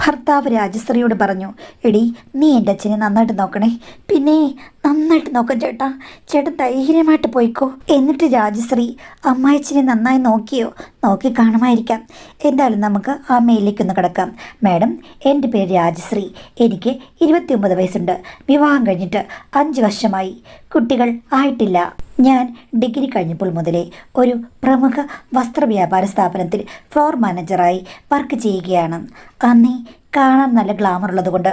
ഭർത്താവ് രാജശ്രീയോട് പറഞ്ഞു, എടി നീ എൻ്റെ അച്ഛനെ നന്നായിട്ട് നോക്കണേ. പിന്നെ നന്നായിട്ട് നോക്കാം ചേട്ടാ, ചേട്ടൻ ധൈര്യമായിട്ട് പോയിക്കോ. എന്നിട്ട് രാജശ്രീ അമ്മായിച്ചനെ നന്നായി നോക്കിയോ? നോക്കി കാണുമായിരിക്കാം. എന്തായാലും നമുക്ക് ആ മേലിലേക്കൊന്ന് കിടക്കാം. മാഡം, എൻ്റെ പേര് രാജശ്രീ, എനിക്ക് 29 വയസ്സുണ്ട്. വിവാഹം കഴിഞ്ഞിട്ട് 5 വർഷമായി. കുട്ടികൾ ആയിട്ടില്ല. ഞാൻ ഡിഗ്രി കഴിഞ്ഞപ്പോൾ മുതലേ ഒരു പ്രമുഖ വസ്ത്രവ്യാപാര സ്ഥാപനത്തിൽ ഫ്ലോർ മാനേജറായി വർക്ക് ചെയ്യുകയാണ്. അന്നേ കാണാൻ നല്ല ഗ്ലാമർ ഉള്ളതുകൊണ്ട്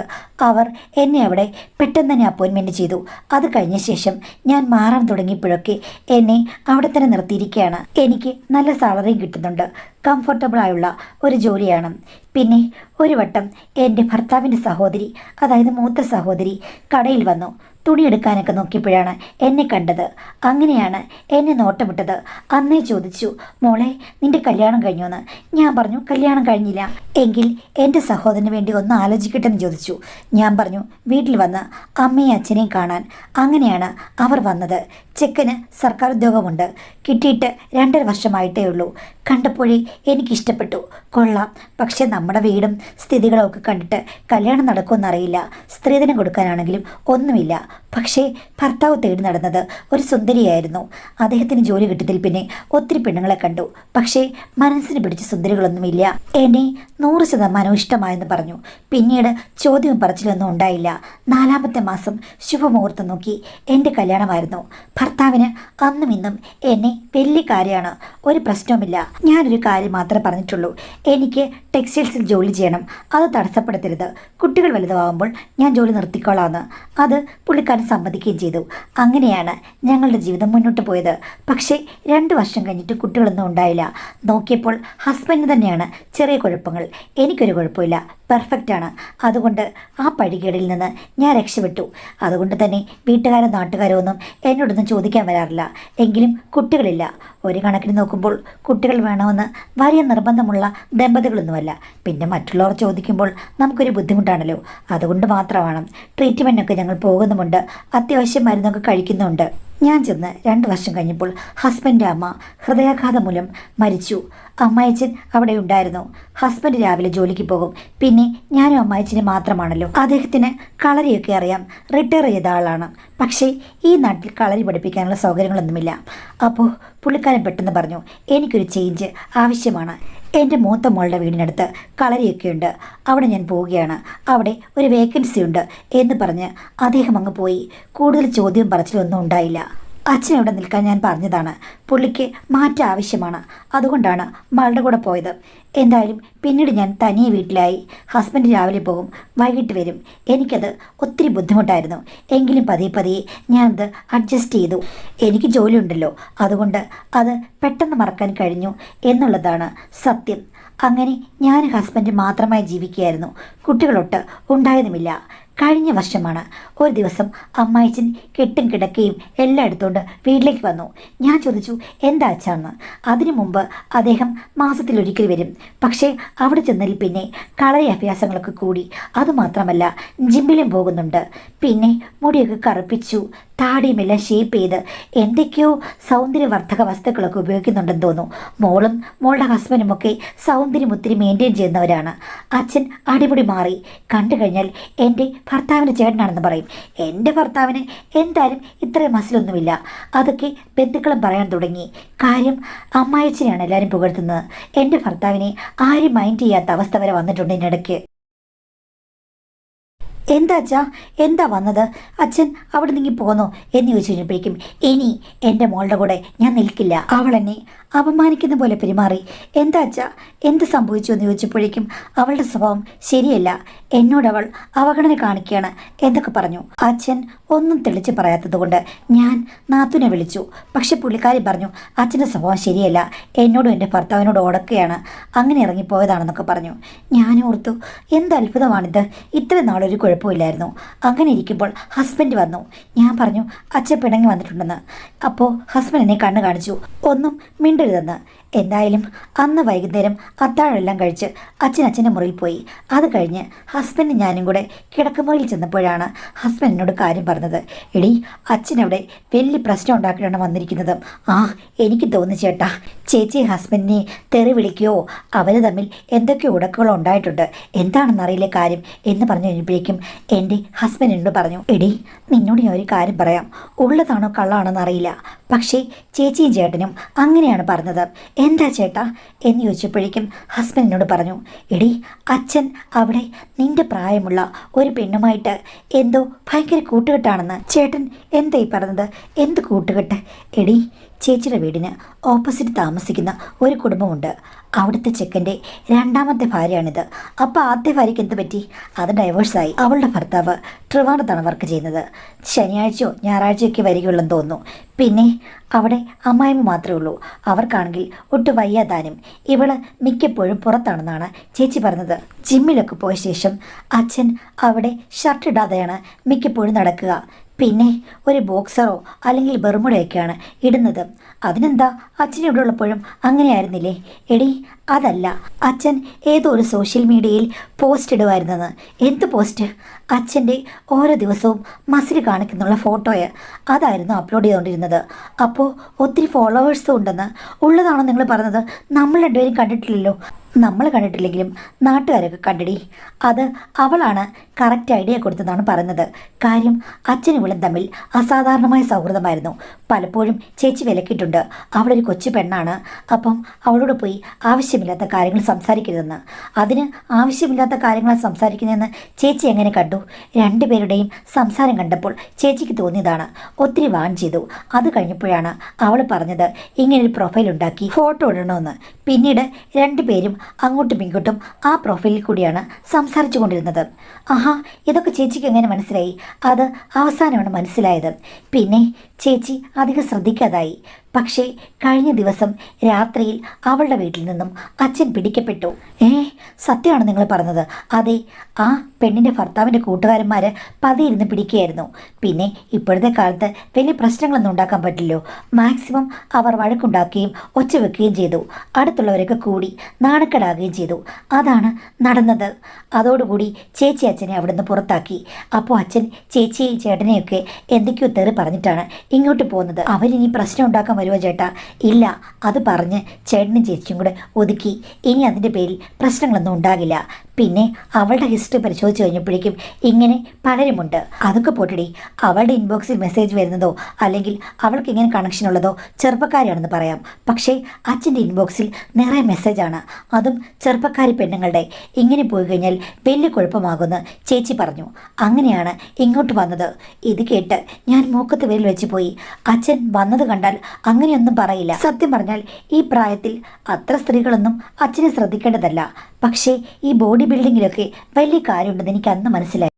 അവർ എന്നെ അവിടെ പെട്ടെന്ന് തന്നെ അപ്പോയിൻമെൻറ്റ് ചെയ്തു. അത് കഴിഞ്ഞ ശേഷം ഞാൻ മാറാൻ തുടങ്ങിയപ്പോഴൊക്കെ എന്നെ അവിടെ തന്നെ നിർത്തിയിരിക്കുകയാണ്. എനിക്ക് നല്ല സാലറിയും കിട്ടുന്നുണ്ട്. കംഫർട്ടബിളായുള്ള ഒരു ജോലിയാണ്. പിന്നെ ഒരു വട്ടം എൻ്റെ ഭർത്താവിൻ്റെ സഹോദരി, അതായത് മൂത്ത സഹോദരി, കടയിൽ വന്നു. തുണിയെടുക്കാനൊക്കെ നോക്കിയപ്പോഴാണ് എന്നെ കണ്ടത്. അങ്ങനെയാണ് എന്നെ നോട്ടമിട്ടത്. അന്നേ ചോദിച്ചു, മോളെ നിന്റെ കല്യാണം കഴിഞ്ഞോന്ന്. ഞാൻ പറഞ്ഞു കല്യാണം കഴിഞ്ഞില്ല. എങ്കിൽ എൻ്റെ സഹോദരന് വേണ്ടി ഒന്ന് ആലോചിക്കട്ടെ എന്ന് ചോദിച്ചു. ഞാൻ പറഞ്ഞു വീട്ടിൽ വന്ന് അമ്മയും അച്ഛനെയും കാണാൻ. അങ്ങനെയാണ് അവർ വന്നത്. ചെക്കന് സർക്കാർ ഉദ്യോഗമുണ്ട്. കിട്ടിയിട്ട് 2.5 വർഷമായിട്ടേ ഉള്ളൂ. കണ്ടപ്പോഴേ എനിക്കിഷ്ടപ്പെട്ടു. കൊള്ളാം. പക്ഷെ നമ്മുടെ വീടും സ്ഥിതികളും ഒക്കെ കണ്ടിട്ട് കല്യാണം നടക്കുമെന്നറിയില്ല. സ്ത്രീധനം കൊടുക്കാനാണെങ്കിലും ഒന്നുമില്ല. പക്ഷേ ഭർത്താവ് തേടി നടന്നത് ഒരു സുന്ദരിയായിരുന്നു. അദ്ദേഹത്തിന് ജോലി കിട്ടിയതിൽ പിന്നെ ഒത്തിരി പെണ്ണുങ്ങളെ കണ്ടു. പക്ഷേ മനസ്സിന് പിടിച്ച സുന്ദരികളൊന്നുമില്ല. എന്നെ 100% ഇഷ്ടമായെന്ന് പറഞ്ഞു. പിന്നീട് ചോദ്യവും പറച്ചിലൊന്നും ഉണ്ടായില്ല. 4ാമത്തെ മാസം ശുഭമുഹൂർത്തം നോക്കി എൻ്റെ കല്യാണമായിരുന്നു. ഭർത്താവിന് അന്നും ഇന്നും എന്നെ വലിയ കാര്യമാണ്. ഒരു പ്രശ്നവുമില്ല. ഞാനൊരു കാര്യം മാത്രമേ പറഞ്ഞിട്ടുള്ളൂ, എനിക്ക് ടെക്സ്റ്റൈൽസിൽ ജോലി ചെയ്യണം. അത് തടസ്സപ്പെടുത്തരുത്. കുട്ടികൾ വലുതാവുമ്പോൾ ഞാൻ ജോലി നിർത്തിക്കോളാമെന്ന്. അത് പുള്ളിക്കാരൻ സമ്മതിക്കുകയും ചെയ്തു. അങ്ങനെയാണ് ഞങ്ങളുടെ ജീവിതം മുന്നോട്ട് പോയത്. പക്ഷേ 2 വർഷം കഴിഞ്ഞിട്ട് കുട്ടികളൊന്നും ഉണ്ടായില്ല. നോക്കിയപ്പോൾ ഹസ്ബൻഡിന് തന്നെയാണ് ചെറിയ കുഴപ്പങ്ങൾ. എനിക്കൊരു കുഴപ്പമില്ല, പെർഫെക്റ്റാണ്. അതുകൊണ്ട് ആ പഴികേടിൽ നിന്ന് ഞാൻ രക്ഷപ്പെട്ടു. അതുകൊണ്ട് തന്നെ വീട്ടുകാരോ നാട്ടുകാരോ ഒന്നും എന്നോടൊന്നും ചോദിക്കാൻ വരാറില്ല. എങ്കിലും കുട്ടികളില്ല. ഒരു കണക്കിന് നോക്കുമ്പോൾ കുട്ടികൾ വേണമെന്ന് വലിയ നിർബന്ധമുള്ള ദമ്പതികളൊന്നുമല്ല. പിന്നെ മറ്റുള്ളവർ ചോദിക്കുമ്പോൾ നമുക്കൊരു ബുദ്ധിമുട്ടാണല്ലോ. അതുകൊണ്ട് മാത്രമാണ്. ട്രീറ്റ്മെൻറ്റൊക്കെ ഞങ്ങൾ പോകുന്നുമുണ്ട്. അത്യാവശ്യം മരുന്നൊക്കെ കഴിക്കുന്നുണ്ട്. ഞാൻ ചെന്ന് 2 വർഷം കഴിഞ്ഞപ്പോൾ ഹസ്ബൻഡ് അമ്മ ഹൃദയാഘാതം മൂലം മരിച്ചു. അമ്മായിച്ചൻ അവിടെ ഉണ്ടായിരുന്നു. ഹസ്ബൻഡ് രാവിലെ ജോലിക്ക് പോകും. പിന്നെ ഞാനും അമ്മായിച്ചന് മാത്രമാണല്ലോ. അദ്ദേഹത്തിന് കളരിയൊക്കെ അറിയാം. റിട്ടയർ ചെയ്ത ആളാണ്. പക്ഷേ ഈ നാട്ടിൽ കളരി പഠിപ്പിക്കാനുള്ള സൗകര്യങ്ങളൊന്നുമില്ല. അപ്പോൾ പുള്ളിക്കാരൻ പെട്ടെന്ന് പറഞ്ഞു, എനിക്കൊരു ചേഞ്ച് ആവശ്യമാണ്. എൻ്റെ മൂത്ത മോളുടെ വീടിനടുത്ത് കളരിയൊക്കെയുണ്ട്. അവിടെ ഞാൻ പോവുകയാണ്. അവിടെ ഒരു വേക്കൻസി ഉണ്ട് എന്ന് പറഞ്ഞ് അദ്ദേഹം അങ്ങ് പോയി. കൂടുതൽ ചോദ്യം പറച്ചിലൊന്നും ഉണ്ടായില്ല. അച്ഛനവിടെ നിൽക്കാൻ ഞാൻ പറഞ്ഞതാണ്. പുള്ളിക്ക് മാറ്റം ആവശ്യമാണ്. അതുകൊണ്ടാണ് മകളുടെ കൂടെ പോയത്. എന്തായാലും പിന്നീട് ഞാൻ തനിയെ വീട്ടിലായി. ഹസ്ബൻഡ് രാവിലെ പോകും, വൈകിട്ട് വരും. എനിക്കത് ഒത്തിരി ബുദ്ധിമുട്ടായിരുന്നു. എങ്കിലും പതിയെ ഞാനത് അഡ്ജസ്റ്റ് ചെയ്തു. എനിക്ക് ജോലിയുണ്ടല്ലോ, അതുകൊണ്ട് അത് പെട്ടെന്ന് മറക്കാൻ കഴിഞ്ഞു എന്നുള്ളതാണ് സത്യം. അങ്ങനെ ഞാൻ ഹസ്ബൻഡ് മാത്രമായി ജീവിക്കുകയായിരുന്നു. കുട്ടികളൊട്ട് ഉണ്ടായതുമില്ല. കഴിഞ്ഞ വർഷമാണ് ഒരു ദിവസം അമ്മായിച്ചൻ കെട്ടും കിടക്കയും എല്ലാം എടുത്തുകൊണ്ട് വീട്ടിലേക്ക് വന്നു. ഞാൻ ചോദിച്ചു എന്താ അച്ഛാന്ന്. അതിനു മുമ്പ് അദ്ദേഹം മാസത്തിലൊരിക്കൽ വരും. പക്ഷേ അവിടെ ചെന്നതിൽ പിന്നെ കളരി അഭ്യാസങ്ങളൊക്കെ കൂടി. അതുമാത്രമല്ല ജിമ്മിലും പോകുന്നുണ്ട്. പിന്നെ മുടിയൊക്കെ കറുപ്പിച്ചു, താടിയുമെല്ലാം ഷേപ്പ് ചെയ്ത് എന്തൊക്കെയോ സൗന്ദര്യവർദ്ധക വസ്തുക്കളൊക്കെ ഉപയോഗിക്കുന്നുണ്ടെന്ന് തോന്നുന്നു. മോളും മോളുടെ ഹസ്ബൻഡും ഒക്കെ സൗന്ദര്യം ഒത്തിരി മെയിൻറ്റെയിൻ ചെയ്യുന്നവരാണ്. അച്ഛൻ അടിമുടി മാറി. കണ്ടു കഴിഞ്ഞാൽ എൻ്റെ ഭർത്താവിന് ചേട്ടനാണെന്ന് പറയും. എൻ്റെ ഭർത്താവിന് എന്തായാലും ഇത്രയും മസിലൊന്നുമില്ല. അതൊക്കെ ബന്ധുക്കളും പറയാൻ തുടങ്ങി. കാര്യം അമ്മായച്ചനെയാണ് എല്ലാവരും പുകഴ്ത്തുന്നത്. എൻ്റെ ഭർത്താവിനെ ആരും മൈൻഡ് ചെയ്യാത്ത അവസ്ഥ വരെ വന്നിട്ടുണ്ട് ഇതിനിടയ്ക്ക്. എന്താ അച്ഛാ, എന്താ വന്നത്? അച്ഛൻ അവിടെ നീങ്ങി പോന്നോ എന്ന് ചോദിച്ചു കഴിഞ്ഞപ്പോഴേക്കും, ഇനി എൻ്റെ മോളുടെ കൂടെ ഞാൻ നിൽക്കില്ല. അവൾ എന്നെ അപമാനിക്കുന്ന പോലെ പെരുമാറി. എന്താ അച്ഛാ, എന്ത് സംഭവിച്ചു എന്ന് ചോദിച്ചപ്പോഴേക്കും അവളുടെ സ്വഭാവം ശരിയല്ല, എന്നോടവൾ അവഗണന കാണിക്കുകയാണ് എന്നൊക്കെ പറഞ്ഞു. അച്ഛൻ ഒന്നും തെളിച്ച് പറയാത്തത് കൊണ്ട് ഞാൻ നാത്തുനെ വിളിച്ചു. പക്ഷെ പുള്ളിക്കാരി പറഞ്ഞു അച്ഛൻ്റെ സ്വഭാവം ശരിയല്ല, എന്നോടും എൻ്റെ ഭർത്താവിനോട് ഉടക്കുകയാണ്, അങ്ങനെ ഇറങ്ങിപ്പോയതാണെന്നൊക്കെ പറഞ്ഞു. ഞാൻ ഓർത്തു എന്ത് അത്ഭുതമാണിത്, ഇത്ര നാളൊരു കുഴപ്പമില്ലായിരുന്നു. അങ്ങനെ ഇരിക്കുമ്പോൾ ഹസ്ബൻഡ് വന്നു. ഞാൻ പറഞ്ഞു അച്ഛൻ പിണങ്ങി വന്നിട്ടുണ്ടെന്ന്. അപ്പോൾ ഹസ്ബൻഡ് എന്നെ കണ്ണ് കാണിച്ചു. ഒന്നും മിണ്ടരുതെന്ന്. എന്തായാലും അന്ന് വൈകുന്നേരം അത്താഴമെല്ലാം കഴിച്ച് അച്ഛൻ്റെ മുറിയിൽ പോയി. അത് കഴിഞ്ഞ് ഹസ്ബൻഡ് ഞാനും കൂടെ കിടക്കുമുറിയിൽ ചെന്നപ്പോഴാണ് ഹസ്ബൻഡ് എന്നോട് കാര്യം പറഞ്ഞത്. എടി, അച്ഛനവിടെ വലിയ പ്രശ്നം ഉണ്ടാക്കിയിട്ടാണ് വന്നിരിക്കുന്നത്. ആ, എനിക്ക് തോന്നി ചേട്ടാ, ചേച്ചി ഹസ്ബൻഡിനെ തെറി വിളിക്കുകയോ അവർ തമ്മിൽ എന്തൊക്കെയോ ഉടക്കുകളോ ഉണ്ടായിട്ടുണ്ട്, എന്താണെന്നറിയില്ല കാര്യം എന്ന് പറഞ്ഞു കഴിഞ്ഞപ്പോഴേക്കും എൻ്റെ ഹസ്ബൻഡ് എന്നോട് പറഞ്ഞു, എടി നിന്നോട് ഞാൻ ഒരു കാര്യം പറയാം, ഉള്ളതാണോ കള്ളാണെന്ന് അറിയില്ല, പക്ഷേ ചേച്ചിയും ചേട്ടനും അങ്ങനെയാണ് പറഞ്ഞത്. എന്താ ചേട്ടാ എന്ന് ചോദിച്ചപ്പോഴേക്കും ഹസ്ബൻഡ് എന്നോട് പറഞ്ഞു, എടി അച്ഛൻ അവിടെ നിന്റെ പ്രായമുള്ള ഒരു പെണ്ണുമായിട്ട് എന്തോ ഭയങ്കര കൂട്ടുകെട്ടാണെന്ന്. ചേട്ടൻ എന്തായി പറഞ്ഞത്? എന്ത് കൂട്ടുകെട്ട്? എടി, ചേച്ചിയുടെ വീടിന് ഓപ്പോസിറ്റ് താമസിക്കുന്ന ഒരു കുടുംബമുണ്ട്. അവിടുത്തെ ചെക്കൻ്റെ രണ്ടാമത്തെ ഭാര്യയാണിത്. അപ്പോൾ ആദ്യത്തെ ഭാര്യയ്ക്ക് എന്ത് പറ്റി? അത് ഡൈവേഴ്സായി. അവളുടെ ഭർത്താവ് ട്രിവാൻഡ്രത്താണ് വർക്ക് ചെയ്യുന്നത്. ശനിയാഴ്ചയോ ഞായറാഴ്ചയൊക്കെ വരികയുള്ളെന്ന് തോന്നുന്നു. പിന്നെ അവിടെ അമ്മായിമ്മ മാത്രമേ ഉള്ളൂ. അവർക്കാണെങ്കിൽ ഒട്ടും വയ്യാതാനും. ഇവള് മിക്കപ്പോഴും പുറത്താണെന്നാണ് ചേച്ചി പറഞ്ഞത്. ജിമ്മിലൊക്കെ പോയ ശേഷം അച്ഛൻ അവിടെ ഷർട്ട് ഇടാതെയാണ് മിക്കപ്പോഴും നടക്കുക. പിന്നെ ഒരു ബോക്സറോ അല്ലെങ്കിൽ ബെർമുടയൊക്കെയാണ് ഇടുന്നത്. അതിനെന്താ, അച്ഛൻ ഇവിടെ ഉള്ളപ്പോഴും അങ്ങനെയായിരുന്നില്ലേ? എടി അതല്ല, അച്ഛൻ ഏതോ ഒരു സോഷ്യൽ മീഡിയയിൽ പോസ്റ്റ് ഇടുമായിരുന്നെന്ന്. എന്ത് പോസ്റ്റ്? അച്ഛൻ്റെ ഓരോ ദിവസവും മസിൽ കാണിക്കുന്നുള്ള ഫോട്ടോയെ അതായിരുന്നു അപ്ലോഡ് ചെയ്തുകൊണ്ടിരുന്നത്. അപ്പോൾ ഒത്തിരി ഫോളോവേഴ്സും ഉണ്ടെന്ന്. ഉള്ളതാണോ നിങ്ങൾ പറഞ്ഞത്? നമ്മൾ രണ്ടുപേരും കണ്ടിട്ടില്ലല്ലോ. നമ്മൾ കണ്ടിട്ടില്ലെങ്കിലും നാട്ടുകാരൊക്കെ കണ്ടടി. അത് അവളാണ് കറക്റ്റ് ഐഡിയ കൊടുത്തതാണ് പറയുന്നത്. കാര്യം അച്ഛനും ഇവളും തമ്മിൽ അസാധാരണമായ സൗഹൃദമായിരുന്നു. പലപ്പോഴും ചേച്ചി വിലക്കിയിട്ടുണ്ട്. അവളൊരു കൊച്ചു പെണ്ണാണ്, അപ്പം അവളോട് പോയി ആവശ്യമില്ലാത്ത കാര്യങ്ങൾ സംസാരിക്കരുതെന്ന്. അതിന് ആവശ്യമില്ലാത്ത കാര്യങ്ങൾ സംസാരിക്കുന്നതെന്ന് ചേച്ചി എങ്ങനെ കണ്ടു? രണ്ടുപേരുടെയും സംസാരം കണ്ടപ്പോൾ ചേച്ചിക്ക് തോന്നിയതാണ്. ഒത്തിരി വാൺ ചെയ്തു. അത് കഴിഞ്ഞപ്പോഴാണ് അവൾ പറഞ്ഞത് ഇങ്ങനൊരു പ്രൊഫൈൽ ഉണ്ടാക്കി ഫോട്ടോ ഇടണമെന്ന്. പിന്നീട് രണ്ടുപേരും അങ്ങോട്ടും ഇങ്ങോട്ടും ആ പ്രൊഫൈലിൽ കൂടിയാണ് സംസാരിച്ചു കൊണ്ടിരുന്നത്. ആഹാ, ഇതൊക്കെ ചേച്ചിക്ക് എങ്ങനെ മനസ്സിലായി? അത് അവസാനമാണ് മനസ്സിലായത്. പിന്നെ ചേച്ചി അധികം ശ്രദ്ധിക്കാതായി. പക്ഷേ കഴിഞ്ഞ ദിവസം രാത്രിയിൽ അവളുടെ വീട്ടിൽ നിന്നും അച്ഛൻ പിടിക്കപ്പെട്ടു. സത്യമാണ് നിങ്ങൾ പറഞ്ഞത്? അതെ, ആ പെണ്ണിൻ്റെ ഭർത്താവിൻ്റെ കൂട്ടുകാരന്മാർ പതിയിരുന്ന് പിടിക്കുകയായിരുന്നു. പിന്നെ ഇപ്പോഴത്തെ കാലത്ത് വലിയ പ്രശ്നങ്ങളൊന്നും ഉണ്ടാക്കാൻ പറ്റില്ലോ. മാക്സിമം അവർ വഴക്കുണ്ടാക്കുകയും ഒച്ച വെക്കുകയും ചെയ്തു. അടുത്തുള്ളവരൊക്കെ കൂടി നാണക്കേടാകുകയും ചെയ്തു. അതാണ് നടന്നത്. അതോടുകൂടി ചേച്ചി അച്ഛനെ അവിടുന്ന് പുറത്താക്കി. അപ്പോൾ അച്ഛൻ ചേച്ചിയെയും ചേട്ടനെയൊക്കെ എന്തൊക്കെയോ തെറി പറഞ്ഞിട്ടാണ് ഇങ്ങോട്ട് പോകുന്നത്. അവരിനി പ്രശ്നം ഉണ്ടാക്കാൻ വരുമോ ചേട്ടാ? ഇല്ല, അത് പറഞ്ഞ് ചേട്ടനും ചേച്ചിയും കൂടെ ഒതുക്കി. ഇനി അതിൻ്റെ പേരിൽ പ്രശ്നങ്ങളൊന്നും ഉണ്ടാകില്ല. പിന്നെ അവളുടെ ഹിസ്റ്ററി പരിശോധിച്ച് കഴിഞ്ഞപ്പോഴേക്കും ഇങ്ങനെ പലരുമുണ്ട്. അതൊക്കെ പോട്ടടി, അവളുടെ ഇൻബോക്സിൽ മെസ്സേജ് വരുന്നതോ അല്ലെങ്കിൽ അവൾക്ക് ഇങ്ങനെ കണക്ഷൻ ഉള്ളതോ ചെറുപ്പക്കാരിയാണെന്ന് പറയാം. പക്ഷേ അച്ഛൻ്റെ ഇൻബോക്സിൽ നിറയെ മെസ്സേജാണ്, അതും ചെറുപ്പക്കാരി പെണ്ണുങ്ങളുടെ. ഇങ്ങനെ പോയി കഴിഞ്ഞാൽ വലിയ കുഴപ്പമാകുമെന്ന് ചേച്ചി പറഞ്ഞു. അങ്ങനെയാണ് ഇങ്ങോട്ട് വന്നത്. ഇത് കേട്ട് ഞാൻ മൂക്കത്ത് വിരൽ വെച്ച് പോയി. അച്ഛൻ വന്നത് കണ്ടാൽ അങ്ങനെയൊന്നും പറയില്ല. സത്യം പറഞ്ഞാൽ ഈ പ്രായത്തിൽ അത്ര സ്ത്രീകളൊന്നും അച്ഛനെ ശ്രദ്ധിക്കേണ്ടതല്ല. പക്ഷേ ഈ ബോഡി ബിൽഡിങ്ങിലൊക്കെ വലിയ കാര്യമുണ്ടെന്ന് എനിക്ക് അന്ന് മനസ്സിലായി.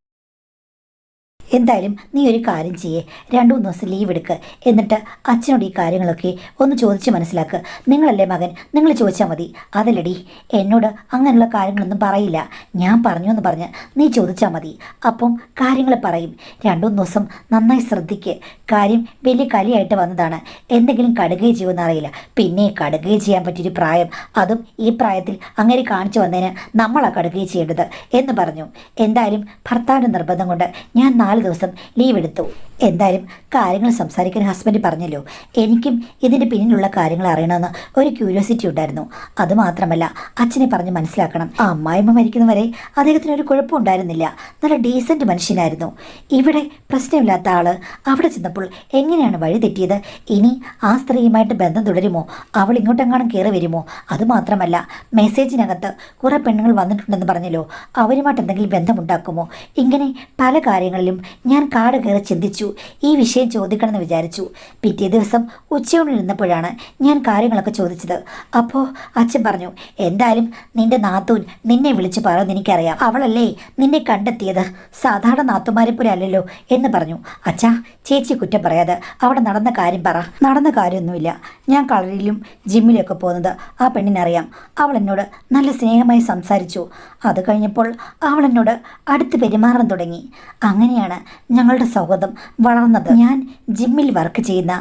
എന്തായാലും നീ ഒരു കാര്യം ചെയ്യേ, 2-3 ദിവസം ലീവ് എടുക്ക്. എന്നിട്ട് അച്ഛനോട് ഈ കാര്യങ്ങളൊക്കെ ഒന്ന് ചോദിച്ച് മനസ്സിലാക്ക്. നിങ്ങളല്ലേ മകൻ, നിങ്ങൾ ചോദിച്ചാൽ മതി. അതല്ലടി, എന്നോട് അങ്ങനെയുള്ള കാര്യങ്ങളൊന്നും പറയില്ല. ഞാൻ പറഞ്ഞു എന്ന് പറഞ്ഞ് നീ ചോദിച്ചാൽ മതി. അപ്പം കാര്യങ്ങൾ പറയും. 2-3 ദിവസം നന്നായി ശ്രദ്ധിക്ക്. കാര്യം വലിയ കലിയായിട്ട് വന്നതാണ്. എന്തെങ്കിലും കടുകയും ചെയ്യുമെന്ന് അറിയില്ല. പിന്നെ കടുകയും ചെയ്യാൻ പറ്റിയൊരു പ്രായം, അതും ഈ പ്രായത്തിൽ അങ്ങനെ കാണിച്ചു വന്നതിന് നമ്മളാ കടുകയും ചെയ്യേണ്ടത് എന്ന് പറഞ്ഞു. എന്തായാലും ഭർത്താവിൻ്റെ നിർബന്ധം കൊണ്ട് ഞാൻ 4 ദിവസം ലീവ് എടുത്തു. എന്തായാലും കാര്യങ്ങൾ സംസാരിക്കാൻ ഹസ്ബൻഡ് പറഞ്ഞല്ലോ. എനിക്കും ഇതിൻ്റെ പിന്നിലുള്ള കാര്യങ്ങൾ അറിയണമെന്ന് ഒരു ക്യൂരിയോസിറ്റി ഉണ്ടായിരുന്നു. അതുമാത്രമല്ല, അച്ഛനെ പറഞ്ഞ് മനസ്സിലാക്കണം. ആ അമ്മായിമ്മ മരിക്കുന്നവരെ അദ്ദേഹത്തിന് ഒരു കുഴപ്പമുണ്ടായിരുന്നില്ല. നല്ല ഡീസൻറ്റ് മനുഷ്യനായിരുന്നു. ഇവിടെ പ്രശ്നമില്ലാത്ത ആള് അവിടെ ചെന്നപ്പോൾ എങ്ങനെയാണ് വഴി തെറ്റിയത്? ഇനി ആ സ്ത്രീയുമായിട്ട് ബന്ധം തുടരുമോ? അവൾ ഇങ്ങോട്ടെങ്ങാനും കയറി വരുമോ? അതുമാത്രമല്ല, മെസ്സേജിനകത്ത് കുറേ പെണ്ണുങ്ങൾ വന്നിട്ടുണ്ടെന്ന് പറഞ്ഞല്ലോ. അവരുമായിട്ട് എന്തെങ്കിലും ബന്ധമുണ്ടാക്കുമോ? ഇങ്ങനെ പല കാര്യങ്ങളിലും ഞാൻ കാട് കയറി ചിന്തിച്ചു. ഈ വിഷയം ചോദിക്കണമെന്ന് വിചാരിച്ചു. പിറ്റേ ദിവസം ഉച്ചയൂണിരുന്നപ്പോഴാണ് ഞാൻ കാര്യങ്ങളൊക്കെ ചോദിച്ചത്. അപ്പോൾ അച്ഛൻ പറഞ്ഞു, എന്തായാലും നിന്റെ നാത്തൂൻ നിന്നെ വിളിച്ച് പറയുമെന്ന് എനിക്കറിയാം. അവളല്ലേ നിന്നെ കണ്ടെത്തിയത്, സാധാരണ നാത്തുമാരെ പോലെ അല്ലല്ലോ എന്ന് പറഞ്ഞു. അച്ഛാ, ചേച്ചി കുറ്റം പറയാതെ അവിടെ നടന്ന കാര്യം പറ. നടന്ന കാര്യമൊന്നുമില്ല. ഞാൻ കളരിയിലും ജിമ്മിലൊക്കെ പോകുന്നത് ആ പെണ്ണിനറിയാം. അവൾ എന്നോട് നല്ല സ്നേഹമായി സംസാരിച്ചു. അത് കഴിഞ്ഞപ്പോൾ അവൾ എന്നോട് അടുത്ത് പെരുമാറാൻ തുടങ്ങി. അങ്ങനെയാണ് ഞങ്ങളുടെ സൗഹൃദം വളർന്നത്. ഞാൻ ജിമ്മിൽ വർക്ക് ചെയ്യുന്ന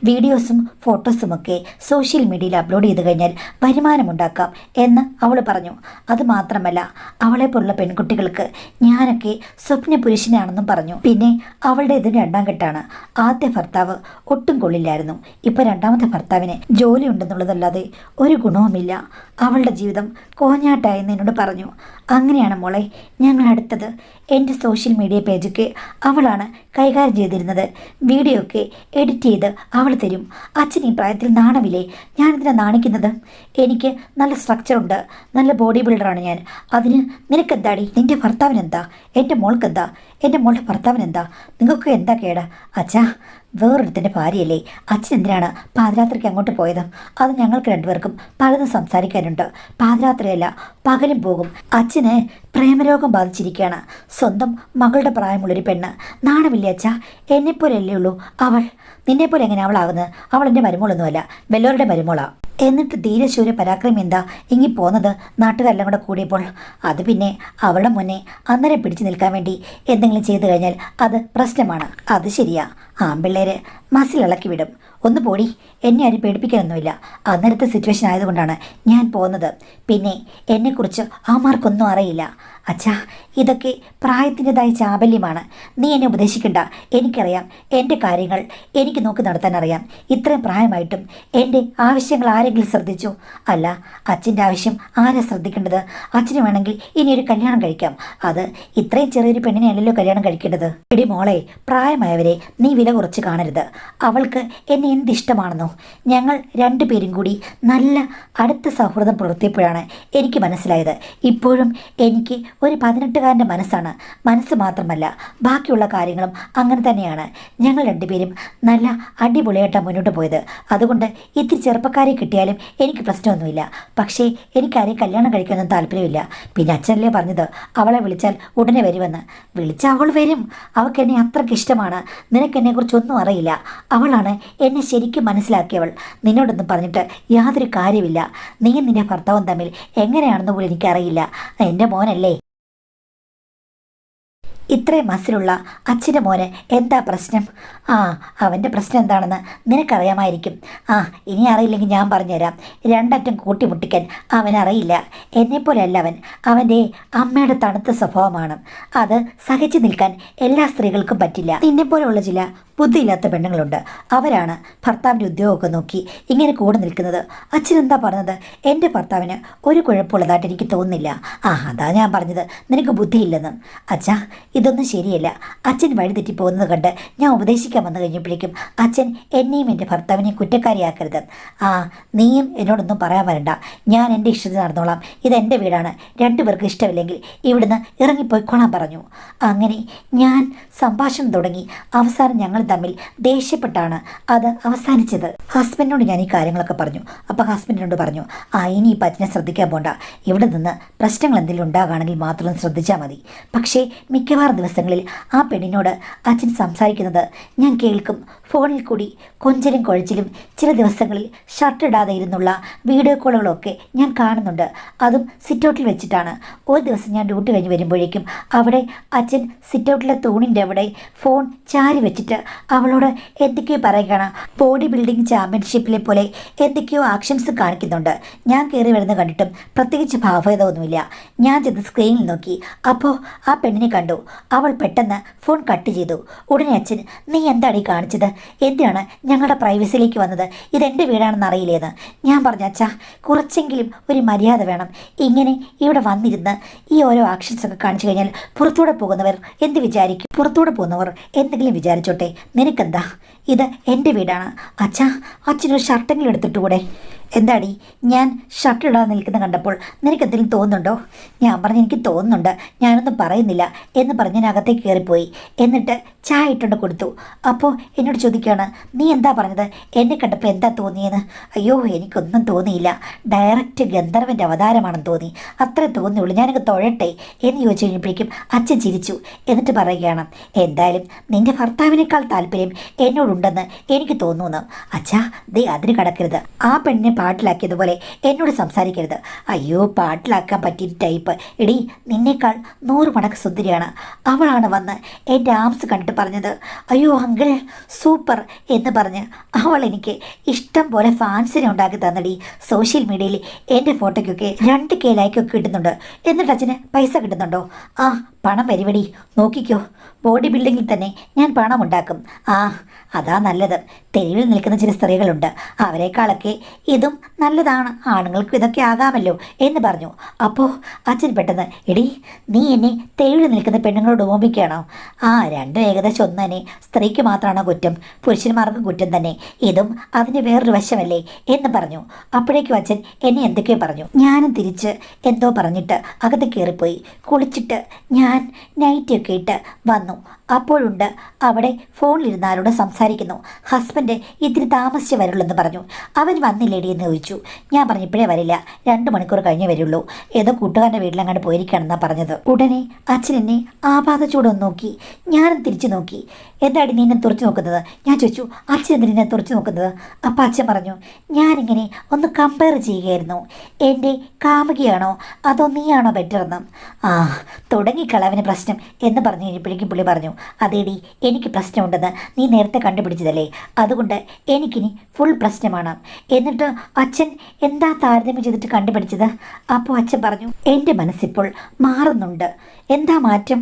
വീഡിയോസും ഫോട്ടോസുമൊക്കെ സോഷ്യൽ മീഡിയയിൽ അപ്ലോഡ് ചെയ്ത് കഴിഞ്ഞാൽ വരുമാനമുണ്ടാക്കാം എന്ന് അവൾ പറഞ്ഞു. അതുമാത്രമല്ല, അവളെപ്പോലുള്ള പെൺകുട്ടികൾക്ക് ഞാനൊക്കെ സ്വപ്ന പുരുഷനാണെന്നും പറഞ്ഞു. പിന്നെ അവളുടെ ഇതിന് രണ്ടാം കെട്ടാണ്. ആദ്യ ഭർത്താവ് ഒട്ടും കൊള്ളില്ലായിരുന്നു. ഇപ്പം രണ്ടാമത്തെ ഭർത്താവിന് ജോലി ഉണ്ടെന്നുള്ളതല്ലാതെ ഒരു ഗുണവുമില്ല. അവളുടെ ജീവിതം കോഞ്ഞാട്ടായെന്ന് എന്നോട് പറഞ്ഞു. അങ്ങനെയാണ് മോളെ ഞങ്ങൾ അടുത്തത്. എൻ്റെ സോഷ്യൽ മീഡിയ പേജൊക്കെ അവളാണ് കൈകാര്യം ചെയ്തിരുന്നത്. വീഡിയോ ഒക്കെ എഡിറ്റ് ചെയ്ത് അവൾ തരും. അച്ഛൻ ഈ പ്രായത്തിൽ നാണമില്ലേ? ഞാനിതിനെ നാണിക്കുന്നത്? എനിക്ക് നല്ല സ്ട്രക്ചറുണ്ട്, നല്ല ബോഡി ബിൽഡറാണ് ഞാൻ. അതിന് നിനക്കെന്താടി? നിൻ്റെ ഭർത്താവിനെന്താ? എൻ്റെ മോൾക്കെന്താ? എൻ്റെ മോളുടെ ഭർത്താവിനെന്താ? നിങ്ങൾക്ക് എന്താ കേട്? അച്ഛാ, വേറൊരുത്തിൻ്റെ ഭാര്യയല്ലേ? അച്ഛൻ എന്തിനാണ് പാതിരാത്രിക്ക് അങ്ങോട്ട് പോയത്? അത് ഞങ്ങൾക്ക് രണ്ടുപേർക്കും പലതും സംസാരിക്കാനുണ്ട്. പാതിരാത്രിയല്ല, പകലും പോകും. അച്ഛന് പ്രേമരോഗം ബാധിച്ചിരിക്കുകയാണ്. സ്വന്തം മകളുടെ പ്രായമുള്ളൊരു പെണ്ണ്. നാണമില്ലേ അച്ഛാ? എന്നെപ്പോലെയല്ലേ ഉള്ളൂ അവൾ. നിന്നെപ്പോലെ എങ്ങനെ അവളാകുന്നത്? അവൾ എൻ്റെ മരുമോളൊന്നുമല്ല, വെല്ലോരുടെ മരുമോളാ. എന്നിട്ട് ധീരശൂര പരാക്രമം എന്താ ഇങ്ങി പോന്നത്? നാട്ടുകാരെല്ലാം കൂടെ കൂടിയപ്പോൾ അത് പിന്നെ അവളുടെ മുന്നേ അന്നേരം പിടിച്ചു നിൽക്കാൻ വേണ്ടി എന്തെങ്കിലും ചെയ്തു കഴിഞ്ഞാൽ അത് പ്രശ്നമാണ്. അത് ശരിയാ, ആൺപിള്ളേര് മസിലിളക്കി വിടും. ഒന്ന് പോടി, എന്നെ ആരും പേടിപ്പിക്കാനൊന്നുമില്ല. അന്നേരത്തെ സിറ്റുവേഷൻ ആയതുകൊണ്ടാണ് ഞാൻ പോകുന്നത്. പിന്നെ എന്നെക്കുറിച്ച് ആമാർക്കൊന്നും അറിയില്ല. അച്ഛാ, ഇതൊക്കെ പ്രായത്തിൻ്റെതായ ചാബല്യമാണ്. നീ എന്നെ ഉപദേശിക്കണ്ട. എനിക്കറിയാം എൻ്റെ കാര്യങ്ങൾ എനിക്ക് നോക്കി നടത്താൻ അറിയാം. ഇത്രയും പ്രായമായിട്ടും എൻ്റെ ആവശ്യങ്ങൾ ആരെങ്കിലും ശ്രദ്ധിച്ചു? അല്ല, അച്ഛൻ്റെ ആവശ്യം ആരാ ശ്രദ്ധിക്കേണ്ടത്? അച്ഛന് വേണമെങ്കിൽ ഇനിയൊരു കല്യാണം കഴിക്കാം. അത് ഇത്രയും ചെറിയൊരു പെണ്ണിനെയല്ലല്ലോ കല്യാണം കഴിക്കേണ്ടത്. എടി മോളെ, പ്രായമായവരെ നീ വില കുറച്ച് കാണരുത്. അവൾക്ക് എന്നെ എന്തിഷ്ടമാണെന്നോ? ഞങ്ങൾ രണ്ടുപേരും കൂടി നല്ല അടുത്ത സൗഹൃദം പുലർത്തിയപ്പോഴാണ് എനിക്ക് മനസ്സിലായത്. ഇപ്പോഴും എനിക്ക് ഒരു 18കാരൻ്റെ മനസ്സാണ്. മനസ്സ് മാത്രമല്ല, ബാക്കിയുള്ള കാര്യങ്ങളും അങ്ങനെ തന്നെയാണ്. ഞങ്ങൾ രണ്ടുപേരും നല്ല അടിപൊളിയായിട്ടാണ് മുന്നോട്ട് പോയത്. അതുകൊണ്ട് ഇത്തിരി ചെറുപ്പക്കാരെ കിട്ടിയാലും എനിക്ക് പ്രശ്നമൊന്നുമില്ല. പക്ഷേ എനിക്കാരെയും കല്യാണം കഴിക്കാനൊന്നും താല്പര്യമില്ല. പിന്നെ അച്ഛനല്ലേ പറഞ്ഞത് അവളെ വിളിച്ചാൽ ഉടനെ വരുമെന്ന്. വിളിച്ചാൽ അവൾ വരും. അവൾക്ക് എന്നെ അത്രയ്ക്ക് ഇഷ്ടമാണ്. നിനക്കെന്നെക്കുറിച്ചൊന്നും അറിയില്ല. അവളാണ് എന്നെ ശരിക്കും മനസ്സിലാക്കിയവൾ. നിന്നോടൊന്നും പറഞ്ഞിട്ട് യാതൊരു കാര്യമില്ല. നീയും നിന്റെ ഭർത്താവും തമ്മിൽ എങ്ങനെയാണെന്ന് പോലും എനിക്കറിയില്ല. എൻ്റെ മോനല്ലേ? ഇത്രയും മസിലുള്ള അച്ഛൻ്റെ മോന് എന്താ പ്രശ്നം? അവൻ്റെ പ്രശ്നം എന്താണെന്ന് നിനക്കറിയാമായിരിക്കും. ഇനി അറിയില്ലെങ്കിൽ ഞാൻ പറഞ്ഞുതരാം. രണ്ടറ്റം കൂട്ടിമുട്ടിക്കാൻ അവനറിയില്ല. എന്നെപ്പോലെയല്ല അവൻ. അവൻ്റെ അമ്മയുടെ തണുത്ത സ്വഭാവമാണ്. അത് സഹിച്ചു നിൽക്കാൻ എല്ലാ സ്ത്രീകൾക്കും പറ്റില്ല. നിന്നെപ്പോലെയുള്ള ചില ബുദ്ധിയില്ലാത്ത പെണ്ണുങ്ങളുണ്ട്. അവരാണ് ഭർത്താവിൻ്റെ ഉദ്യോഗമൊക്കെ നോക്കി ഇങ്ങനെ കൂടെ നിൽക്കുന്നത്. അച്ഛനെന്താ പറഞ്ഞത്? എൻ്റെ ഭർത്താവിന് ഒരു കുഴപ്പമുള്ളതായിട്ട് എനിക്ക് തോന്നുന്നില്ല. അതാ ഞാൻ പറഞ്ഞത് നിനക്ക് ബുദ്ധിയില്ലെന്നും. അച്ഛാ, ഇതൊന്നും ശരിയല്ല. അച്ഛൻ വഴി തെറ്റിപ്പോകുന്നത് കണ്ട് ഞാൻ ഉപദേശിക്കാൻ വന്നു കഴിഞ്ഞപ്പോഴേക്കും അച്ഛൻ എന്നെയും എൻ്റെ ഭർത്താവിനെയും കുറ്റക്കാരിയാക്കരുത്. നീയും എന്നോടൊന്നും പറയാൻ വരണ്ട. ഞാൻ എൻ്റെ ഇഷ്ടത്തിന് നടന്നോളാം. ഇതെൻ്റെ വീടാണ്. രണ്ടുപേർക്ക് ഇഷ്ടമില്ലെങ്കിൽ ഇവിടുന്ന് ഇറങ്ങിപ്പോയിക്കോളാൻ പറഞ്ഞു. അങ്ങനെ ഞാൻ സംഭാഷണം തുടങ്ങി. അവസാനം ഞങ്ങൾ തമ്മിൽ ദേഷ്യപ്പെട്ടാണ് അത് അവസാനിച്ചത്. ഹസ്ബൻഡിനോട് ഞാൻ ഈ കാര്യങ്ങളൊക്കെ പറഞ്ഞു. അപ്പോൾ ഹസ്ബൻഡിനോട് പറഞ്ഞു, ഇനി ഈ പറ്റിനെ ശ്രദ്ധിക്കാൻ പോണ്ട. ഇവിടെ നിന്ന് പ്രശ്നങ്ങൾ എന്തെങ്കിലും ഉണ്ടാകുകയാണെങ്കിൽ മാത്രം ശ്രദ്ധിച്ചാൽ മതി. പക്ഷേ മിക്കവാറും ദിവസങ്ങളിൽ ആ പെണ്ണിനോട് അച്ഛൻ സംസാരിക്കുന്നത് ഞാൻ കേൾക്കും. ഫോണിൽ കൂടി കൊഞ്ചലും കുഴച്ചിലും ചില ദിവസങ്ങളിൽ ഷർട്ടിടാതെ ഇരുന്നുള്ള വീഡിയോ കോളുകളൊക്കെ ഞാൻ കാണുന്നുണ്ട്. അതും സിറ്റൗട്ടിൽ വെച്ചിട്ടാണ്. ഒരു ദിവസം ഞാൻ ഡ്യൂട്ടി കഴിഞ്ഞ് വരുമ്പോഴേക്കും അവിടെ അച്ഛൻ സിറ്റൗട്ടിലെ തൂണിൻ്റെ അവിടെ ഫോൺ ചാരി വെച്ചിട്ട് അവളോട് എന്തൊക്കെയോ പറയുകയാണ്. ബോഡി ബിൽഡിംഗ് ചാമ്പ്യൻഷിപ്പിലെ പോലെ എന്തൊക്കെയോ ആക്ഷൻസ് കാണിക്കുന്നുണ്ട്. ഞാൻ കയറി വരുന്നത് കണ്ടിട്ടും പ്രത്യേകിച്ച് ഭാവഭേദമൊന്നുമില്ല. ഞാൻ ചെന്ന് സ്ക്രീനിൽ നോക്കി. അപ്പോൾ ആ പെണ്ണിനെ കണ്ടു. അവൾ പെട്ടെന്ന് ഫോൺ കട്ട് ചെയ്തു. ഉടനെ അച്ഛൻ, നീ എന്താണ് ഈ കാണിച്ചത്? എന്തിനാണ് ഞങ്ങളുടെ പ്രൈവസിയിലേക്ക് വന്നത്? ഇതെൻ്റെ വീടാണെന്ന് അറിയില്ലേന്ന്. ഞാൻ പറഞ്ഞു, അച്ഛാ, കുറച്ചെങ്കിലും ഒരു മര്യാദ വേണം. ഇങ്ങനെ ഇവിടെ വന്നിരുന്ന് ഈ ഓരോ ആക്ഷൻസൊക്കെ കാണിച്ചു കഴിഞ്ഞാൽ പുറത്തൂടെ പോകുന്നവർ എന്ത് വിചാരിക്കും? പുറത്തൂടെ പോകുന്നവർ എന്തെങ്കിലും വിചാരിച്ചോട്ടെ, നിനക്കെന്താ? ഇത് എൻ്റെ വീടാണ്. അച്ഛാ, അച്ഛനൊരു ഷർട്ടെങ്കിലും എടുത്തിട്ടുകൂടെ? എന്താടി, ഞാൻ ഷർട്ട് ഇടാൻ നിൽക്കുന്ന കണ്ടപ്പോൾ നിനക്ക് എന്തെങ്കിലും തോന്നുന്നുണ്ടോ? ഞാൻ പറഞ്ഞു, എനിക്ക് തോന്നുന്നുണ്ട്, ഞാനൊന്നും പറയുന്നില്ല എന്ന് പറഞ്ഞ് ഞാൻ അകത്തേക്ക് കയറിപ്പോയി. എന്നിട്ട് ചായ ഇട്ടുകൊണ്ട് കൊടുത്തു. അപ്പോൾ എന്നോട് ചോദിക്കുകയാണ്, നീ എന്താ പറഞ്ഞത്? എന്നെ കണ്ടപ്പോൾ എന്താ തോന്നിയെന്ന്? അയ്യോ, എനിക്കൊന്നും തോന്നിയില്ല. ഡയറക്റ്റ് ഗന്ധർവൻ്റെ അവതാരമാണെന്ന് തോന്നി. അത്രേ തോന്നിയുള്ളൂ. ഞാനൊക്കെ തൊഴട്ടെ എന്ന് ചോദിച്ചു കഴിഞ്ഞപ്പോഴേക്കും അച്ഛൻ ചിരിച്ചു. എന്നിട്ട് പറയുകയാണ്, എന്തായാലും നിൻ്റെ ഭർത്താവിനേക്കാൾ താല്പര്യം എന്നോടുണ്ടെന്ന് എനിക്ക് തോന്നുന്നു. അച്ഛാ, ദേ അതിന് കടക്കരുത്. ആ പെണ്ണിനെ പാട്ടിലാക്കിയതുപോലെ എന്നോട് സംസാരിക്കരുത്. അയ്യോ, പാട്ടിലാക്കാൻ പറ്റിയ ടൈപ്പ്. എടി, നിന്നേക്കാൾ 100 മടങ്ങ് സുന്ദരിയാണ്. അവളാണ് വന്ന് എൻ്റെ ആംസ് കണ്ടിട്ട് പറഞ്ഞത് അയ്യോ അങ്കിൾ സൂപ്പർ എന്ന് പറഞ്ഞ്. അവൾ എനിക്ക് ഇഷ്ടം പോലെ ഫാൻസിനെ ഉണ്ടാക്കി തന്നടി. സോഷ്യൽ മീഡിയയിൽ എൻ്റെ ഫോട്ടോയ്ക്കൊക്കെ 2K ലൈക്കൊക്കെ കിട്ടുന്നുണ്ട്. എന്നിട്ട് അച്ഛന് പൈസ കിട്ടുന്നുണ്ടോ? ആ, പണം പരിപാടി നോക്കിക്കോ. ബോഡി ബിൽഡിങ്ങിൽ തന്നെ ഞാൻ പണം ഉണ്ടാക്കും. ആ, അതാ നല്ലത്. തെരുവിൽ നിൽക്കുന്ന ചില സ്ത്രീകളുണ്ട്, അവരെക്കാളൊക്കെ ഇതും നല്ലതാണ്. ആണുങ്ങൾക്ക് ഇതൊക്കെ ആകാമല്ലോ എന്ന് പറഞ്ഞു. അപ്പോൾ അച്ഛൻ പെട്ടെന്ന്, എടി നീ എന്നെ തെരുവിൽ നിൽക്കുന്ന പെണ്ണുങ്ങളോട് ഉപമിക്കുകയാണോ? ആ, രണ്ടും ഏകദേശം ഒന്ന് തന്നെ. സ്ത്രീക്ക് മാത്രമാണോ കുറ്റം? പുരുഷന്മാർക്കും കുറ്റം തന്നെ. ഇതും അതിൻ്റെ വേറൊരു വശമല്ലേ എന്ന് പറഞ്ഞു. അപ്പോഴേക്കും അച്ഛൻ എന്നെ എന്തൊക്കെയോ പറഞ്ഞു. ഞാനും തിരിച്ച് എന്തോ പറഞ്ഞിട്ട് അകത്ത് കയറിപ്പോയി. കുളിച്ചിട്ട് ഞാൻ നൈറ്റിയൊക്കെ ഇട്ട് വന്നു. അപ്പോഴുണ്ട് അവിടെ ഫോണിലിരുന്ന് ആരോട് സംസാരിക്കുന്നു. ഹസ്ബൻഡ് ഇത്തിരി താമസിച്ച് വരുള്ളൂ പറഞ്ഞു. അവൻ വന്നില്ലേടി എന്ന് ചോദിച്ചു. ഞാൻ പറഞ്ഞു ഇപ്പോഴേ വരില്ല, 2 മണിക്കൂർ കഴിഞ്ഞേ വരുള്ളൂ. ഏതോ കൂട്ടുകാരൻ്റെ വീട്ടിലങ്ങോട്ട് പോയിരിക്കുകയാണെന്നാണ് പറഞ്ഞത്. ഉടനെ അച്ഛൻ എന്നെ ആപാതച്ചൂടൊന്ന് നോക്കി. ഞാനും തിരിച്ചു നോക്കി. എന്താടി നീ എന്നെ തുറച്ചു നോക്കുന്നത്? ഞാൻ ചോദിച്ചു. അച്ഛൻ എന്തിനെ തുറച്ചു നോക്കുന്നത്? അപ്പം അച്ഛൻ പറഞ്ഞു, ഞാനിങ്ങനെ ഒന്ന് കമ്പയർ ചെയ്യുകയായിരുന്നു. എൻ്റെ കാമുകിയാണോ അതോ നീയാണോ ബെറ്റർ എന്ന്. ആ, തുടങ്ങിക്കളവന് പ്രശ്നം എന്ന് പറഞ്ഞു കഴിഞ്ഞപ്പോഴേക്കും പുള്ളി പറഞ്ഞു, അതേടി എനിക്ക് പ്രശ്നമുണ്ടെന്ന് നീ നേരത്തെ കണ്ടുപിടിച്ചതല്ലേ, അതുകൊണ്ട് എനിക്കിനി ഫുൾ പ്രശ്നമാണ്. എന്നിട്ട് അച്ഛൻ എന്താ താരതമ്യം ചെയ്തിട്ട് കണ്ടുപിടിച്ചത്? അപ്പോൾ അച്ഛൻ പറഞ്ഞു, എൻ്റെ മനസ്സിപ്പോൾ മാറുന്നുണ്ട്. എന്താ മാറ്റം?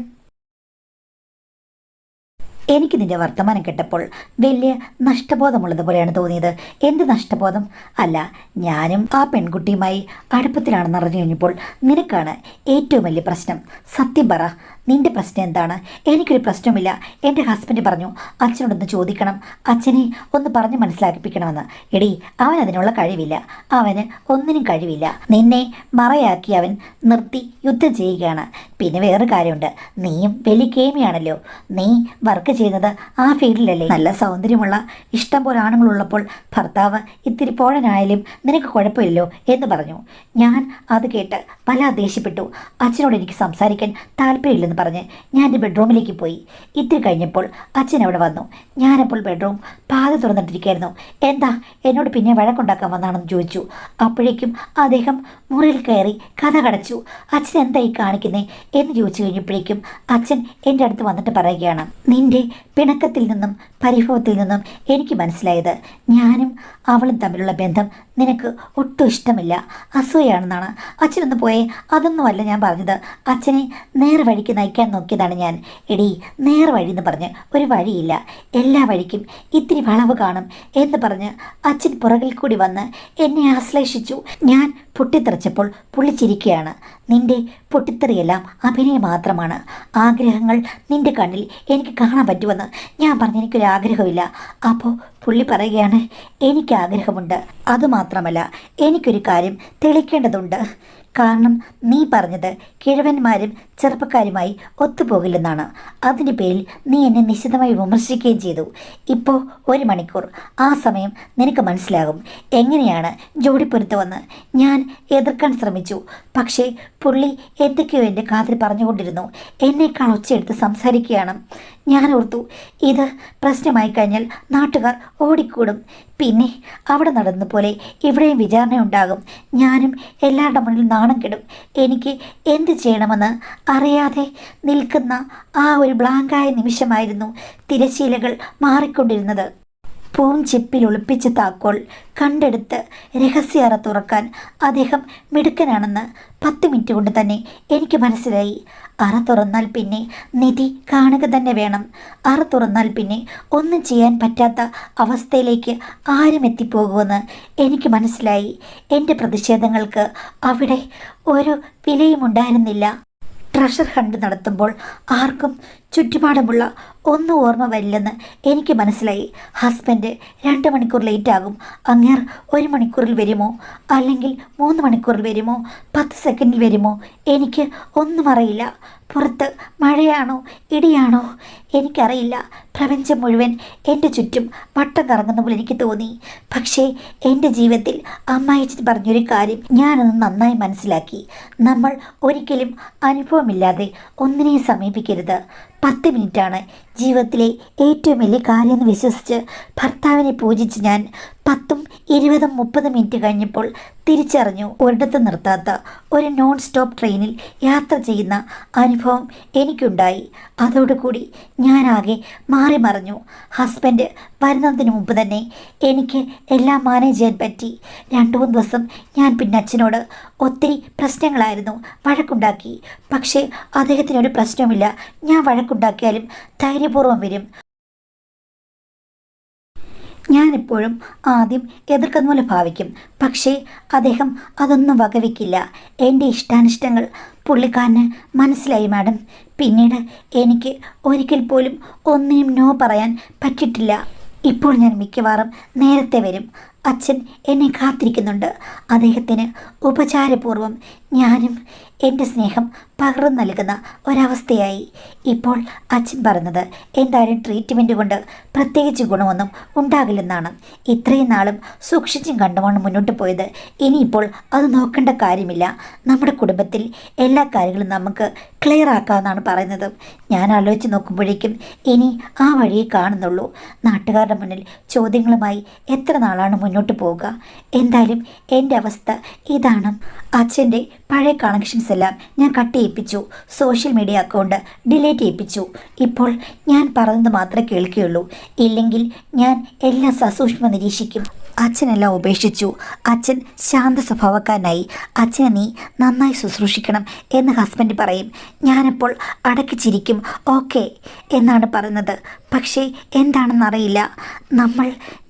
എനിക്ക് നിന്റെ വർത്തമാനം കേട്ടപ്പോൾ വലിയ നഷ്ടബോധമുള്ളതുപോലെയാണ് തോന്നിയത്. എന്ത് നഷ്ടബോധം? അല്ല, ഞാനും ആ പെൺകുട്ടിയുമായി അടുപ്പത്തിലാണെന്ന് അറിഞ്ഞു കഴിഞ്ഞപ്പോൾ നിനക്കാണ് ഏറ്റവും വലിയ പ്രശ്നം. സത്യം പറ, നിന്റെ പ്രശ്നം എന്താണ്? എനിക്കൊരു പ്രശ്നമില്ല. എൻ്റെ ഹസ്ബൻഡ് പറഞ്ഞു അച്ഛനോടൊന്ന് ചോദിക്കണം, അച്ഛനെ ഒന്ന് പറഞ്ഞ് മനസ്സിലാക്കിപ്പിക്കണമെന്ന്. എടി, അവൻ അതിനുള്ള കഴിവില്ല. അവന് ഒന്നിനും കഴിവില്ല. നിന്നെ മറയാക്കി അവൻ നിർത്തി യുദ്ധം ചെയ്യുകയാണ്. പിന്നെ വേറൊരു കാര്യമുണ്ട്, നീയും വലിയ കേമിയാണല്ലോ. നീ വർക്ക് ചെയ്യുന്നത് ആ ഫീൽഡിലല്ലേ? നല്ല സൗന്ദര്യമുള്ള ഇഷ്ടം പോലെ ആണുങ്ങളുള്ളപ്പോൾ ഭർത്താവ് ഇത്തിരി പോഴനായാലും നിനക്ക് കുഴപ്പമില്ലല്ലോ എന്ന് പറഞ്ഞു. ഞാൻ അത് കേട്ട് വല്ലാതെ ദേഷ്യപ്പെട്ടു. അച്ഛനോട് എനിക്ക് സംസാരിക്കാൻ താല്പര്യമില്ലെന്ന് പറഞ്ഞ് ഞാൻ എൻ്റെ ബെഡ്റൂമിലേക്ക് പോയി. ഇത്തിരി കഴിഞ്ഞപ്പോൾ അച്ഛൻ അവിടെ വന്നു. ഞാനപ്പോൾ ബെഡ്റൂം പാത തുറന്നിട്ടിരിക്കുകയായിരുന്നു. എന്താ, എന്നോട് പിന്നെ വഴക്കുണ്ടാക്കാൻ വന്നാണെന്ന് ചോദിച്ചു. അപ്പോഴേക്കും അദ്ദേഹം മുറിയിൽ കയറി കഥ കടച്ചു. അച്ഛൻ എന്തായി കാണിക്കുന്നേ എന്ന് ചോദിച്ചു കഴിഞ്ഞപ്പോഴേക്കും അച്ഛൻ എൻ്റെ അടുത്ത് വന്നിട്ട് പറയുകയാണ്, നിന്റെ പിണക്കത്തിൽ നിന്നും പരിഭവത്തിൽ നിന്നും എനിക്ക് മനസ്സിലായത് ഞാനും അവളും തമ്മിലുള്ള ബന്ധം നിനക്ക് ഒട്ടും ഇഷ്ടമില്ല, അസൂയാണെന്നാണ്. അച്ഛനൊന്ന് പോയേ. അതൊന്നുമല്ല ഞാൻ പറഞ്ഞത്. അച്ഛനെ നേരെ വഴിക്ക് നയിക്കാൻ നോക്കിയതാണ് ഞാൻ. എടി, നേരെ വഴി എന്ന് പറഞ്ഞ് ഒരു വഴിയില്ല, എല്ലാ വഴിക്കും ഇത്തിരി വളവ് കാണും എന്ന് പറഞ്ഞ് അച്ഛൻ പുറകിൽ കൂടി വന്ന് എന്നെ ആശ്ലേഷിച്ചു. ഞാൻ പൊട്ടിത്തെറിച്ചപ്പോൾ പുള്ളിച്ചിരിക്കുകയാണ്. നിന്റെ പൊട്ടിത്തെറിയെല്ലാം അഭിനയം മാത്രമാണ്. ആഗ്രഹങ്ങൾ നിന്റെ കണ്ണിൽ എനിക്ക് കാണാൻ പറ്റുമെന്ന് ഞാൻ പറഞ്ഞു. എനിക്കൊരു ആഗ്രഹമില്ല. അപ്പോൾ പുള്ളി പറയുകയാണ്, എനിക്ക് ആഗ്രഹമുണ്ട്. അതുമാത്രമല്ല, എനിക്കൊരു കാര്യം തെളിയിക്കേണ്ടതുണ്ട്. കാരണം നീ പറഞ്ഞത് കിഴവന്മാരും ചെറുപ്പക്കാരുമായി ഒത്തുപോകില്ലെന്നാണ്. അതിൻ്റെ പേരിൽ നീ എന്നെ നിശിതമായി വിമർശിക്കുകയും ചെയ്തു. ഇപ്പോൾ 1 മണിക്കൂർ ആ സമയം നിനക്ക് മനസ്സിലാകും എങ്ങനെയാണ് ജോഡിപ്പൊരുത്തമെന്ന്. ഞാൻ എതിർക്കാൻ ശ്രമിച്ചു, പക്ഷേ പുള്ളി എന്തൊക്കെയോ എൻ്റെ കാതിൽ പറഞ്ഞുകൊണ്ടിരുന്നു. എന്നേക്കാൾ ഒച്ചയെടുത്ത് സംസാരിക്കുകയാണ്. ഞാൻ ഓർത്തു, ഇത് പ്രശ്നമായി കഴിഞ്ഞാൽ നാട്ടുകാർ ഓടിക്കൂടും. പിന്നെ അവിടെ നടന്നതുപോലെ ഇവിടെയും വിചാരണ ഉണ്ടാകും. ഞാനും എല്ലാവരുടെ മുന്നിൽ നാണം കെടും. എനിക്ക് എന്ത് ചെയ്യണമെന്ന് അറിയാതെ നിൽക്കുന്ന ആ ഒരു ബ്ലാങ്കായ നിമിഷമായിരുന്നു തിരശീലകൾ മാറിക്കൊണ്ടിരുന്നത്. പൂഞ്ചെപ്പിൽ ഒളിപ്പിച്ച താക്കോൽ കണ്ടെടുത്ത് രഹസ്യ അറ തുറക്കാൻ അദ്ദേഹം മിടുക്കനാണെന്ന് 10 മിനിറ്റ് കൊണ്ട് തന്നെ എനിക്ക് മനസ്സിലായി. അറ തുറന്നാൽ പിന്നെ നിധി കാണുക തന്നെ വേണം. അറ തുറന്നാൽ പിന്നെ ഒന്നും ചെയ്യാൻ പറ്റാത്ത അവസ്ഥയിലേക്ക് ആരും എത്തിപ്പോകുമെന്ന് എനിക്ക് മനസ്സിലായി. എൻ്റെ പ്രതിഷേധങ്ങൾക്ക് അവിടെ ഒരു വിലയും ഉണ്ടായിരുന്നില്ല. ട്രഷർ ഹണ്ട് നടത്തുമ്പോൾ ആർക്കും ചുറ്റുപാടുമുള്ള ഒന്നും ഓർമ്മ വരില്ലെന്ന് എനിക്ക് മനസ്സിലായി. ഹസ്ബൻഡ് 2 മണിക്കൂർ ലേറ്റാകും. അങ്ങേർ 1 മണിക്കൂറിൽ വരുമോ, അല്ലെങ്കിൽ 3 മണിക്കൂറിൽ വരുമോ, 10 സെക്കൻഡിൽ വരുമോ, എനിക്ക് ഒന്നും അറിയില്ല. പുറത്ത് മഴയാണോ ഇടിയാണോ എനിക്കറിയില്ല. പ്രപഞ്ചം മുഴുവൻ എൻ്റെ ചുറ്റും വട്ടം കറങ്ങുന്ന പോലെ എനിക്ക് തോന്നി. പക്ഷേ എൻ്റെ ജീവിതത്തിൽ അമ്മായിച്ചൻ പറഞ്ഞൊരു കാര്യം ഞാനത് നന്നായി മനസ്സിലാക്കി. നമ്മൾ ഒരിക്കലും അനുഭവമില്ലാതെ ഒന്നിനെയും സമീപിക്കരുത്. 10 മിനിറ്റാണ് ജീവിതത്തിലെ ഏറ്റവും വലിയ കാര്യമെന്ന് വിശ്വസിച്ച് ഭർത്താവിനെ പൂജിച്ച് ഞാൻ 10, 20, 30 മിനിറ്റ് കഴിഞ്ഞപ്പോൾ തിരിച്ചറിഞ്ഞു ഒരിടത്ത് നിർത്താത്ത ഒരു നോൺ സ്റ്റോപ്പ് ട്രെയിനിൽ യാത്ര ചെയ്യുന്ന അനുഭവം എനിക്കുണ്ടായി. അതോടുകൂടി ഞാനാകെ മാറി മറിഞ്ഞു. ഹസ്ബൻഡ് വരുന്നതിന് മുമ്പ് തന്നെ എനിക്ക് എല്ലാം മാനേജ് ചെയ്യാൻ പറ്റി. 2-3 ദിവസം ഞാൻ പിന്നെ അച്ഛനോട് ഒത്തിരി പ്രശ്നങ്ങളായിരുന്നു, വഴക്കുണ്ടാക്കി. പക്ഷേ അദ്ദേഹത്തിനൊരു പ്രശ്നവുമില്ല. ഞാൻ വഴക്കുണ്ടാക്കിയാലും ധൈര്യപൂർവ്വം വരും. ഞാനെപ്പോഴും ആദ്യം എതിർക്കുന്ന പോലെ ഭാവിക്കും. പക്ഷേ അദ്ദേഹം അതൊന്നും വകവയ്ക്കില്ല. എൻ്റെ ഇഷ്ടാനിഷ്ടങ്ങൾ പുള്ളിക്കാരന് മനസ്സിലായി മാഡം. പിന്നീട് എനിക്ക് ഒരിക്കൽ പോലും ഒന്നിനും നോ പറയാൻ പറ്റിയിട്ടില്ല. ഇപ്പോൾ ഞാൻ മിക്കവാറും നേരത്തെ വരും. അച്ഛൻ എന്നെ കാത്തിരിക്കുന്നുണ്ട്. അദ്ദേഹത്തിന് ഉപചാരപൂർവ്വം ഞാനും എൻ്റെ സ്നേഹം പകർന്നു നൽകുന്ന ഒരവസ്ഥയായി. ഇപ്പോൾ അച്ഛൻ പറഞ്ഞത് എന്തായാലും ട്രീറ്റ്മെൻറ്റ് കൊണ്ട് പ്രത്യേകിച്ച് ഗുണമൊന്നും ഉണ്ടാകില്ലെന്നാണ്. ഇത്രയും നാളും സൂക്ഷിച്ചും കണ്ടുമാണ് മുന്നോട്ട് പോയത്. ഇനിയിപ്പോൾ അത് നോക്കേണ്ട കാര്യമില്ല. നമ്മുടെ കുടുംബത്തിൽ എല്ലാ കാര്യങ്ങളും നമുക്ക് ക്ലിയർ ആക്കാമെന്നാണ് പറയുന്നത്. ഞാൻ ആലോചിച്ച് നോക്കുമ്പോഴേക്കും ഇനി ആ വഴിയെ കാണുന്നുള്ളൂ. നാട്ടുകാരുടെ മുന്നിൽ ചോദ്യങ്ങളുമായി എത്ര നാളാണ് മുന്നോട്ട് പോവുക? എന്തായാലും എൻ്റെ അവസ്ഥ ഇതാണ്. അച്ഛൻ്റെ പഴയ കണക്ഷൻസ് എല്ലാം ഞാൻ കട്ട് ചെയ്യിപ്പിച്ചു. സോഷ്യൽ മീഡിയ അക്കൗണ്ട് ഡിലീറ്റ് ചെയ്യിപ്പിച്ചു. ഇപ്പോൾ ഞാൻ പറയുന്നത് മാത്രമേ കേൾക്കുകയുള്ളൂ. ഇല്ലെങ്കിൽ ഞാൻ എല്ലാം സസൂക്ഷ്മം നിരീക്ഷിക്കും. അച്ഛനെല്ലാം ഉപേക്ഷിച്ചു. അച്ഛൻ ശാന്ത സ്വഭാവക്കാരനായി. അച്ഛനെ നീ നന്നായി ശുശ്രൂഷിക്കണം എന്ന് ഹസ്ബൻഡ് പറയും. ഞാനപ്പോൾ അടക്കിച്ചിരിക്കും. ഓക്കെ എന്നാണ് പറയുന്നത്. പക്ഷേ എന്താണെന്നറിയില്ല. നമ്മൾ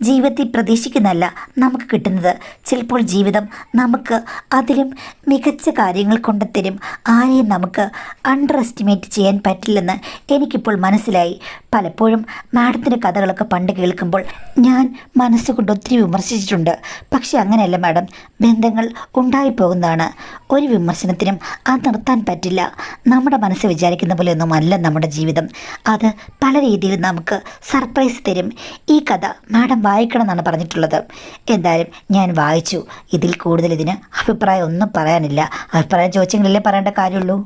ജീവിതത്തിൽ പ്രതീക്ഷിക്കുന്നതല്ല നമുക്ക് കിട്ടുന്നത്. ചിലപ്പോൾ ജീവിതം നമുക്ക് അതിലും മികച്ച കാര്യങ്ങൾ കൊണ്ടുത്തരും. ആരെയും നമുക്ക് അണ്ടർ എസ്റ്റിമേറ്റ് ചെയ്യാൻ പറ്റില്ലെന്ന് എനിക്കിപ്പോൾ മനസ്സിലായി. പലപ്പോഴും മാഡത്തിൻ്റെ കഥകളൊക്കെ പണ്ട് കേൾക്കുമ്പോൾ ഞാൻ മനസ്സുകൊണ്ട് ഒത്തിരി വിമർശിച്ചിട്ടുണ്ട്. പക്ഷെ അങ്ങനെയല്ല മാഡം, ബന്ധങ്ങൾ ഉണ്ടായിപ്പോകുന്നതാണ്. ഒരു വിമർശനത്തിനും അത് നിർത്താൻ പറ്റില്ല. നമ്മുടെ മനസ്സ് വിചാരിക്കുന്ന പോലെയൊന്നും അല്ല നമ്മുടെ ജീവിതം. അത് പല രീതിയിൽ നമുക്ക് സർപ്രൈസ് തരും. ഈ കഥ മാഡം വായിക്കണം എന്നാണ് പറഞ്ഞിട്ടുള്ളത്. എന്തായാലും ഞാൻ വായിച്ചു. ഇതിൽ കൂടുതൽ ഇതിന് അഭിപ്രായം ഒന്നും പറയാനില്ല. അഭിപ്രായം ചോദിച്ചെങ്കിലല്ലേ പറയേണ്ട കാര്യമുള്ളൂ.